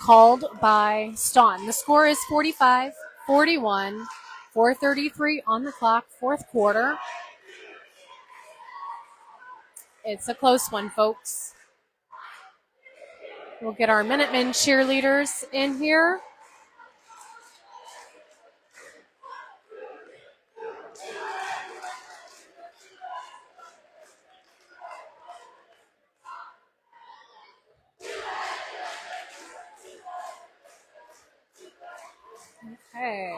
Called by Staunton. The score is 45-41. 4:33 on the clock, fourth quarter. It's a close one, folks. We'll get our Minutemen cheerleaders in here. Okay.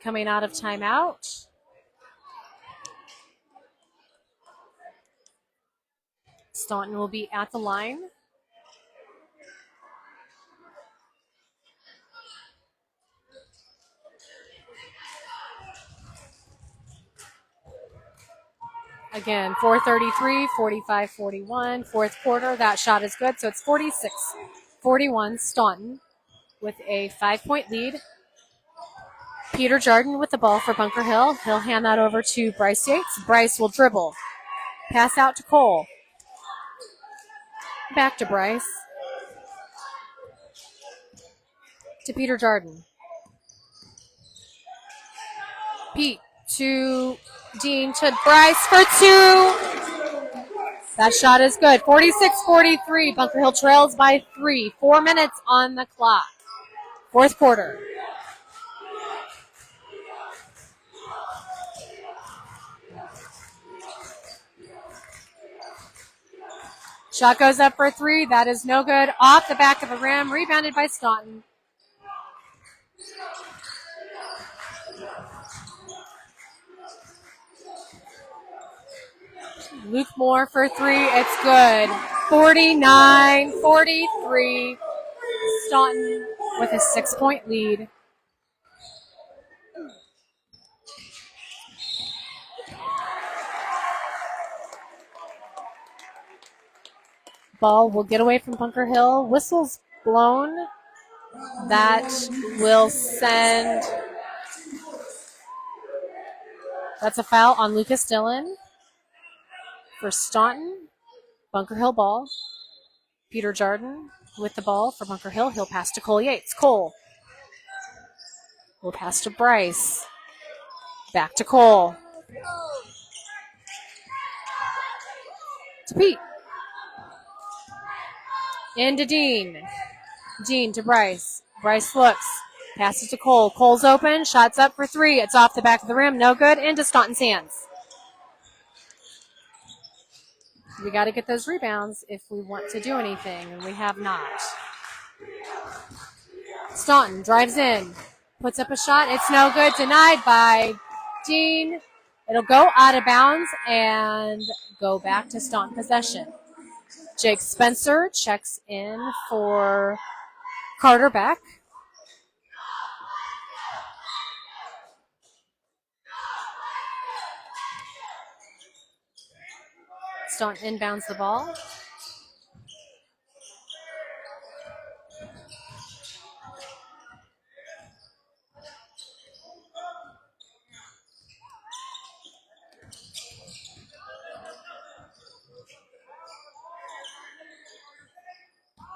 coming out of timeout. Staunton will be at the line. Again, 4:33, 45-41, fourth quarter. That shot is good, so it's 46-41. Staunton with a 5-point lead. Peter Jardin with the ball for Bunker Hill. He'll hand that over to Bryce Yates. Bryce will dribble. Pass out to Cole. Back to Bryce. To Peter Jardin. Pete to Dean to Bryce for two. That shot is good. 46-43. Bunker Hill trails by 3. 4 minutes on the clock. Fourth quarter. Shot goes up for 3. That is no good. Off the back of the rim. Rebounded by Staunton. Luke Moore for 3. It's good. 49-43. Staunton with a 6-point lead. Ball will get away from Bunker Hill. Whistle's blown. That will send. That's a foul on Lucas Dillon for Staunton. Bunker Hill ball. Peter Jardin with the ball for Bunker Hill. He'll pass to Cole Yates. Cole will pass to Bryce. Back to Cole. To Pete. Into Dean. Dean to Bryce. Bryce looks. Passes to Cole. Cole's open. Shots up for 3. It's off the back of the rim. No good. Into Staunton's hands. We got to get those rebounds if we want to do anything, and we have not. Staunton drives in. Puts up a shot. It's no good. Denied by Dean. It'll go out of bounds and go back to Staunton possession. Jake Spencer checks in for Carter Beck. Staunton inbounds the ball.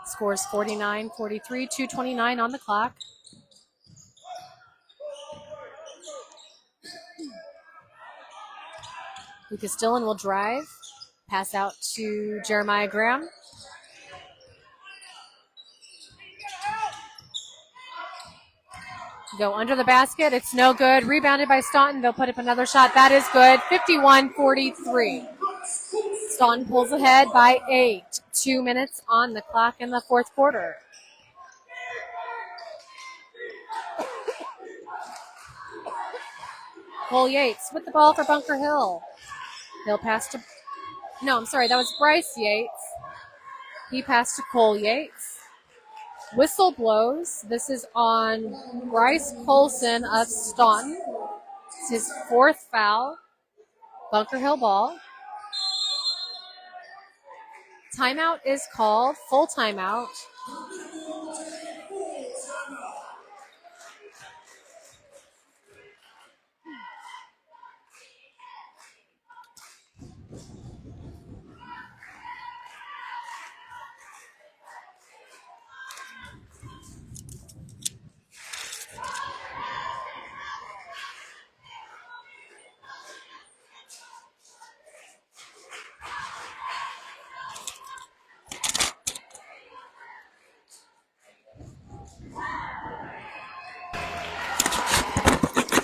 Scores 49-43, 2:29 on the clock. Lucas Dillon will drive. Pass out to Jeremiah Graham. Go under the basket. It's no good. Rebounded by Staunton. They'll put up another shot. That is good. 51-43. Staunton pulls ahead by 8. 2 minutes on the clock in the fourth quarter. Cole Yates with the ball for Bunker Hill. He'll pass to... No, I'm sorry. That was Bryce Yates. He passed to Cole Yates. Whistle blows. This is on Bryce Colson of Staunton. It's his 4th foul. Bunker Hill ball. Timeout is called. Full timeout.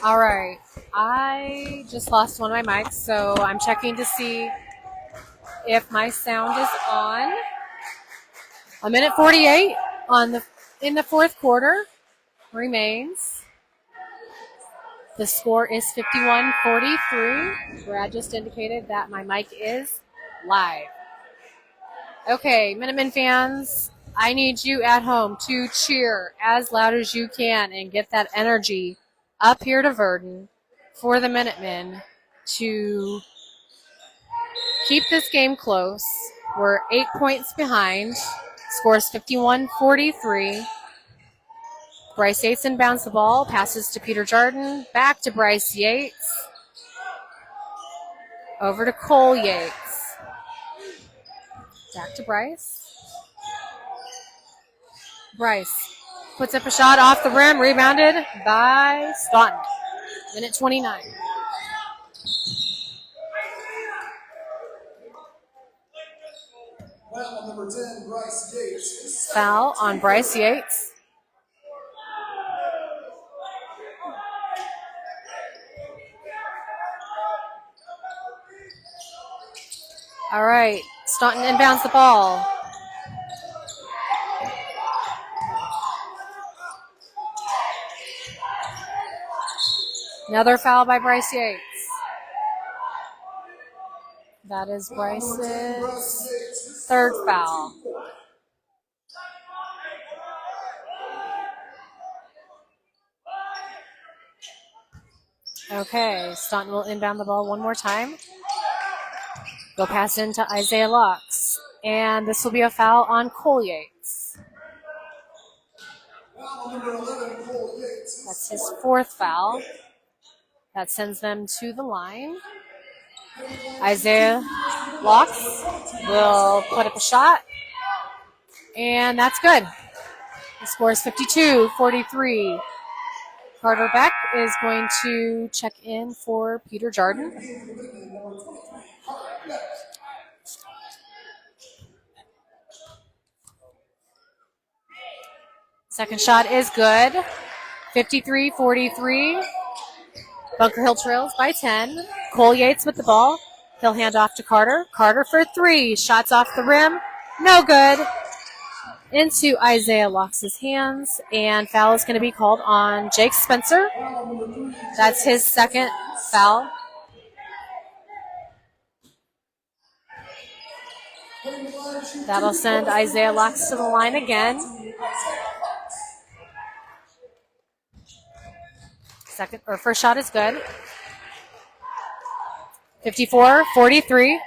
All right. I just lost one of my mics, so I'm checking to see if my sound is on. 1:48 in the fourth quarter remains. The score is 51-43. Brad just indicated that my mic is live. Okay, Minutemen fans, I need you at home to cheer as loud as you can and get that energy up here to Verdon for the Minutemen to keep this game close. We're 8 points behind. Scores 51-43. Bryce Yates inbounds the ball, passes to Peter Jardin, back to Bryce Yates, over to Cole Yates. Back to Bryce. Bryce puts up a shot off the rim, rebounded by Staunton. Minute 29. Foul on number 10, Bryce Yates. Foul on Bryce Yates. All right, Staunton inbounds the ball. Another foul by Bryce Yates. That is Bryce's third foul. Okay, Staunton will inbound the ball one more time. Go pass into Isaiah Locks. And this will be a foul on Cole Yates. That's his fourth foul. That sends them to the line. Isaiah Locks will put up a shot. And that's good. The score is 52-43. Carter Beck is going to check in for Peter Jardin. Second shot is good. 53-43. Bunker Hill trails by 10. Cole Yates with the ball. He'll hand off to Carter. Carter for three. Shots off the rim. No good. Into Isaiah Locks' hands. And foul is going to be called on Jake Spencer. That's his second foul. That'll send Isaiah Locks to the line again. First shot is good. 54-43.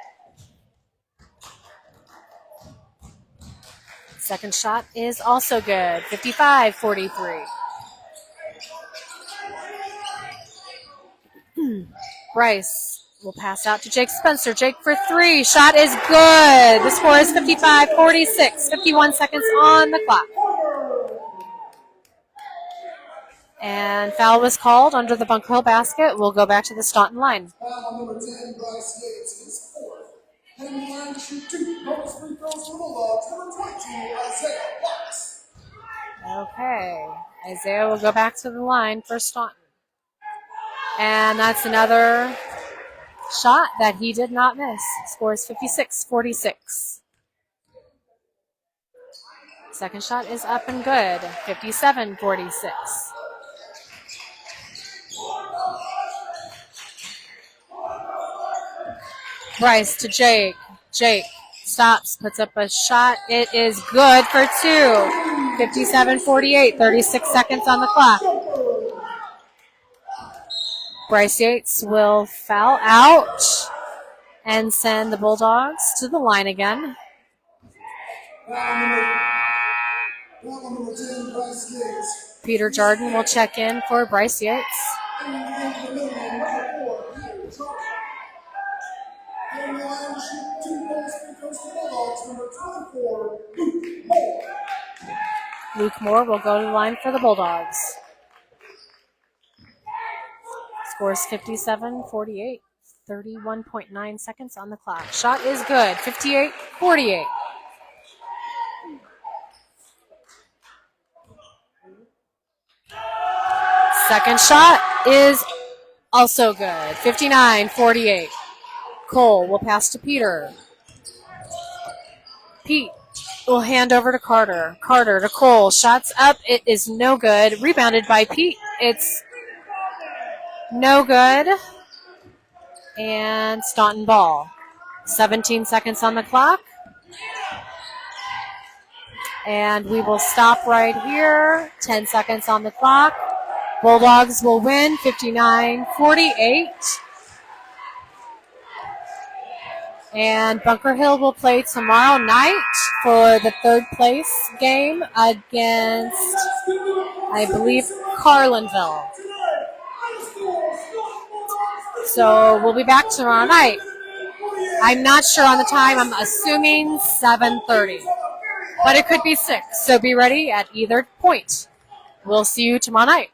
Second shot is also good. 55-43. Bryce will pass out to Jake Spencer. Jake for three. Shot is good. The score is 55-46. 51 seconds on the clock. And foul was called under the Bunker Hill basket. We'll go back to the Staunton line. Foul on number 10, Bryce Yates, his fourth. Heading the line to shoot two. Bonus free throws for the Bulldogs. Number 22, Isaiah Locks. Okay. Isaiah will go back to the line for Staunton. And that's another shot that he did not miss. Scores 56-46. Second shot is up and good. 57-46. Bryce to Jake. Jake stops, puts up a shot. It is good for two. 57-48, 36 seconds on the clock. Bryce Yates will foul out and send the Bulldogs to the line again. Peter Jardin will check in for Bryce Yates. Luke Moore will go to the line for the Bulldogs. Scores 57-48, 31.9 seconds on the clock. Shot is good, 58-48. Second shot is also good, 59-48. Cole will pass to Peter. Pete will hand over to Carter. Carter to Cole. Shots up. It is no good. Rebounded by Pete. It's No good. And Staunton ball. 17 seconds on the clock. And we will stop right here. 10 seconds on the clock. Bulldogs will win 59-48. And Bunker Hill will play tomorrow night for the third place game against, I believe, Carlinville. So we'll be back tomorrow night. I'm not sure on the time. I'm assuming 7:30. But it could be 6. So be ready at either point. We'll see you tomorrow night.